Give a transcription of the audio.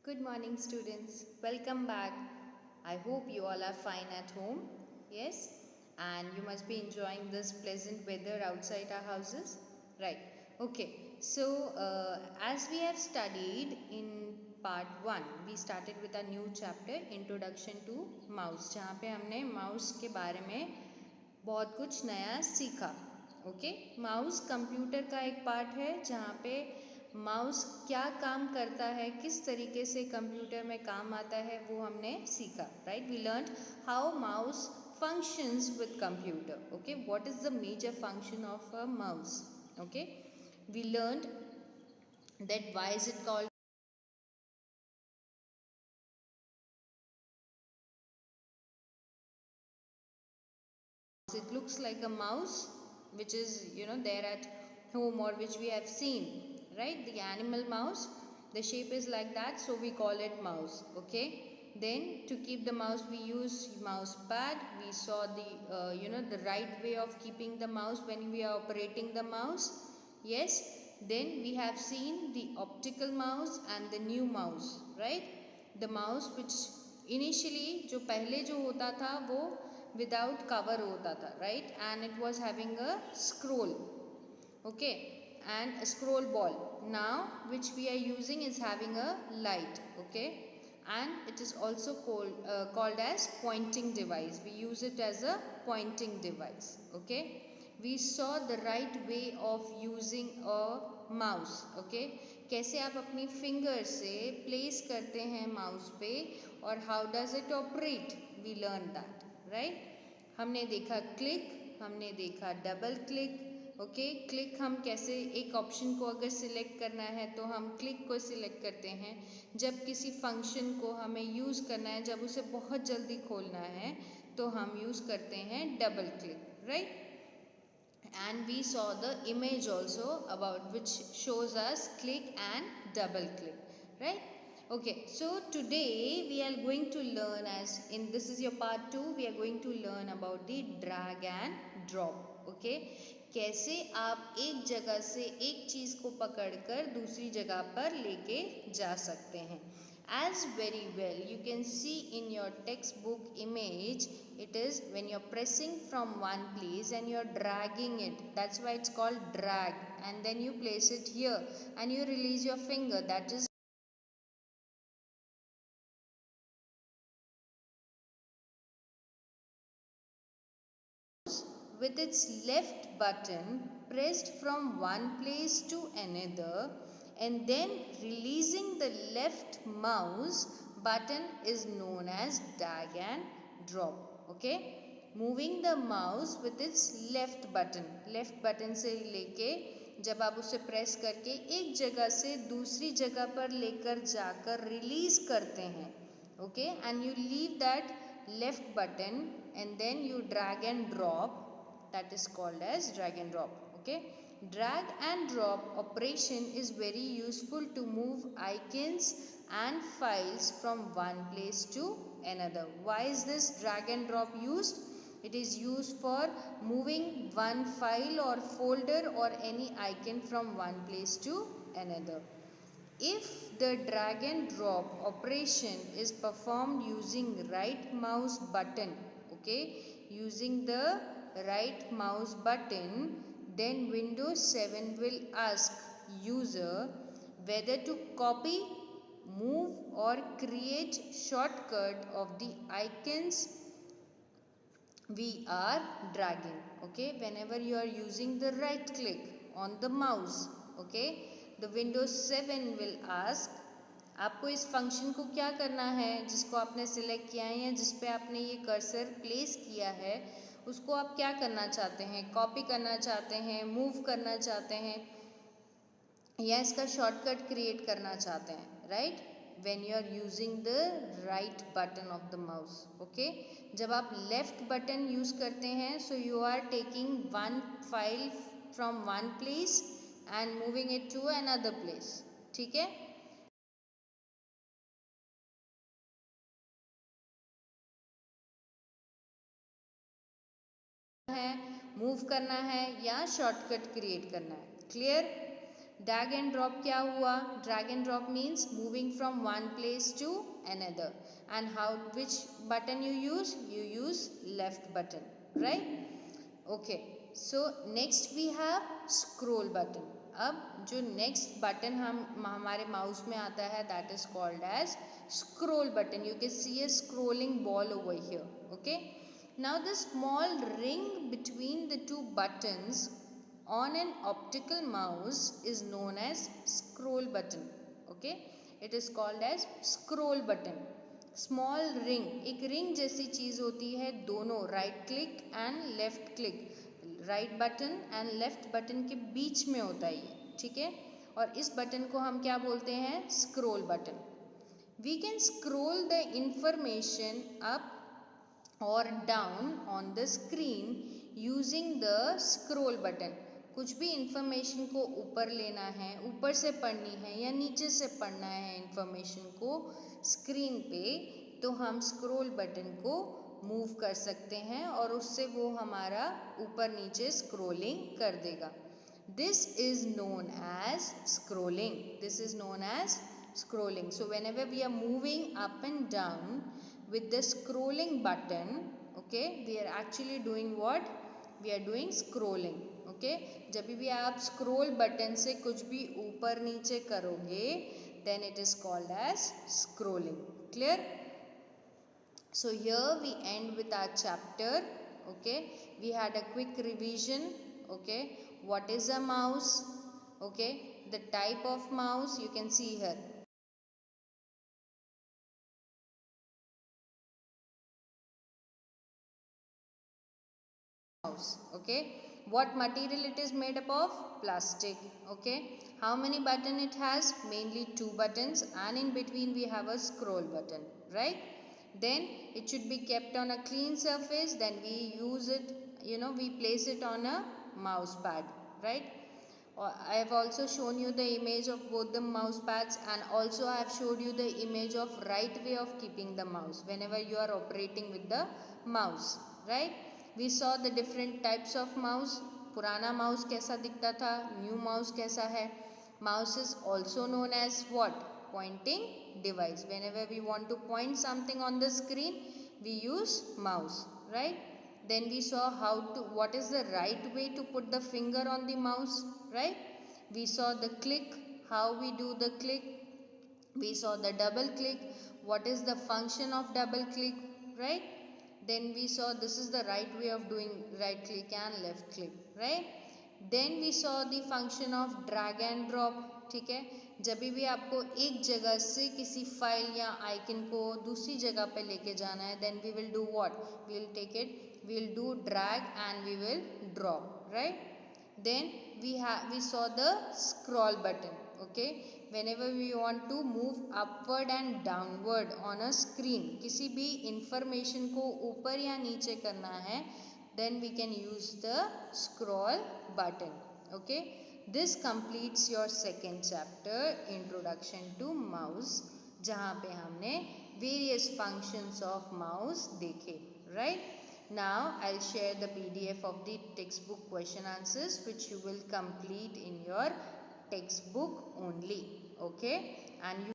Good morning, students. Welcome back. I hope you all are fine at home. Yes, and you must be enjoying this pleasant weather outside our houses. Right. Okay. So, as we have studied in part 1, we started with a new chapter, Introduction to Mouse, जहाँ पे हमने mouse के बारे में बहुत कुछ नया सीखा. ओके, माउस कंप्यूटर का एक पार्ट है जहाँ पे माउस क्या काम करता है, किस तरीके से कंप्यूटर में काम आता है, वो हमने सीखा. Right, we learn how mouse functions with computer. Okay, what is the major function of a mouse? Okay, we learned that why is it called, it looks like a mouse which is there at home, or which we have seen, right? The animal mouse, the shape is like that, so we call it mouse. Okay, then to keep the mouse we use mouse pad. We saw the the right way of keeping the mouse when we are operating the mouse. Yes, then we have seen the optical mouse and the new mouse, right? The mouse which initially जो पहले जो होता था वो without cover hota tha, right? And it was having a scroll, okay, and a scroll ball. Now which we are using is having a light, okay, and it is also called as pointing device. We use it as a pointing device. Okay, we saw the right way of using a mouse. Okay, कैसे आप अपनी finger से place करते हैं mouse पे और how does it operate, we learn that. Right, हमने देखा क्लिक, हमने देखा डबल क्लिक. ओके, क्लिक हम कैसे, एक ऑप्शन को अगर सिलेक्ट करना है तो हम क्लिक को सिलेक्ट करते हैं. जब किसी फंक्शन को हमें यूज़ करना है, जब उसे बहुत जल्दी खोलना है तो हम यूज़ करते हैं double click. Right, and we saw the image also about which shows us click and double click. Right, okay, so today we are going to learn, as in this is your part 2, we are going to learn about the drag and drop. okay, कैसे आप एक जगह से एक चीज को पकड़कर दूसरी जगह पर लेके जा सकते हैं. As very well you can see in your textbook image, it is when you're pressing from one place and you're dragging it, that's why it's called drag, and then you place it here and you release your finger, that is with its left button pressed from one place to another, and then releasing the left mouse button is known as drag and drop. Okay, moving the mouse with its left button से लेके जब आप उसे press करके एक जगह से दूसरी जगह पर लेकर जाकर रिलीज करते हैं. okay, and you leave that left button and then you drag and drop, that is called as drag and drop. Okay, drag and drop operation is very useful to move icons and files from one place to another. Why is this drag and drop used? It is used for moving one file or folder or any icon from one place to another. If the drag and drop operation is performed using right mouse button, okay, using the right mouse button, then Windows 7 will ask user whether to copy, move or create shortcut of the icons we are dragging. Okay, whenever you are using the right click on the mouse, okay, the Windows 7 will ask आपको इस function को क्या करना है, जिसको आपने select किया है या जिस पे आपने ये कर्सर प्लेस किया है, उसको आप क्या करना चाहते हैं, कॉपी करना चाहते हैं, मूव करना चाहते हैं या इसका शॉर्टकट क्रिएट करना चाहते हैं. Right, when you are using the right button of the mouse. okay, जब आप left button यूज करते हैं, so you are taking one file from one place and moving it to another place. ठीक है, है मूव करना है या शॉर्टकट क्रिएट करना है. क्लियर? ड्रैग एंड ड्रॉप क्या हुआ? Drag and drop means moving from one place to another. And how, which button you use left button, right? Okay, so next we have scroll button. अब जो next button हमारे mouse में आता है, that is called as scroll button. You can see a scrolling ball over here. Okay, now the small ring between the two buttons on an optical mouse is known as scroll button. Okay, it is called as scroll button. Small ring, एक ring जैसी चीज होती है, दोनों right click and left click, right button and left button के बीच में होता है ये, ठीक है? और इस बटन को हम क्या बोलते हैं? Scroll button. We can scroll the information up और down on the screen using the scroll button. कुछ भी इंफॉर्मेशन को ऊपर लेना है, ऊपर से पढ़नी है या नीचे से पढ़ना है इंफॉर्मेशन को स्क्रीन पे, तो हम स्क्रोल बटन को मूव कर सकते हैं और उससे वो हमारा ऊपर नीचे स्क्रोलिंग कर देगा. This is known as scrolling. This is known as scrolling. So whenever we are moving up and down with the scrolling button, okay, we are actually doing what? We are doing scrolling. Okay, जब भी आप scroll button से कुछ भी ऊपर नीचे करोगे, then it is called as scrolling. Clear? So here we end with our chapter. Okay, we had a quick revision. Okay, what is a mouse? Okay, the type of mouse you can see here. Okay, what material it is made up of? Plastic. Okay, how many button it has? Mainly 2 buttons, and in between we have a scroll button, right? Then it should be kept on a clean surface, then we use it, we place it on a mouse pad, right? I have also shown you the image of both the mouse pads, and also I have showed you the image of right way of keeping the mouse whenever you are operating with the mouse, right? We saw the different types of mouse. पुराना mouse कैसा दिखता था, new mouse कैसा है. Mouse is also known as what? Pointing device. Whenever we want to point something on the screen, we use mouse, right? Then we saw what is the right way to put the finger on the mouse, right? We saw the click, how we do the click. We saw the double click, what is the function of double click, right? Then we saw this is the right way of doing right click and left click, right? Then we saw the function of drag and drop. ठीक है, जब भी आपको एक जगह से किसी file या आइकन को दूसरी जगह पे लेके जाना है, then we will do what? We will take it, we will do drag and we will drop, right? Then we saw the scroll button. Okay, whenever we want to move upward and downward on a screen, किसी भी information को ऊपर या नीचे करना है, then we can use the scroll button. Okay, this completes your second chapter, introduction to mouse, जहाँ पे हमने various functions of mouse देखे, right? Now I'll share the PDF of the textbook question answers, which you will complete in your textbook only. Okay, and you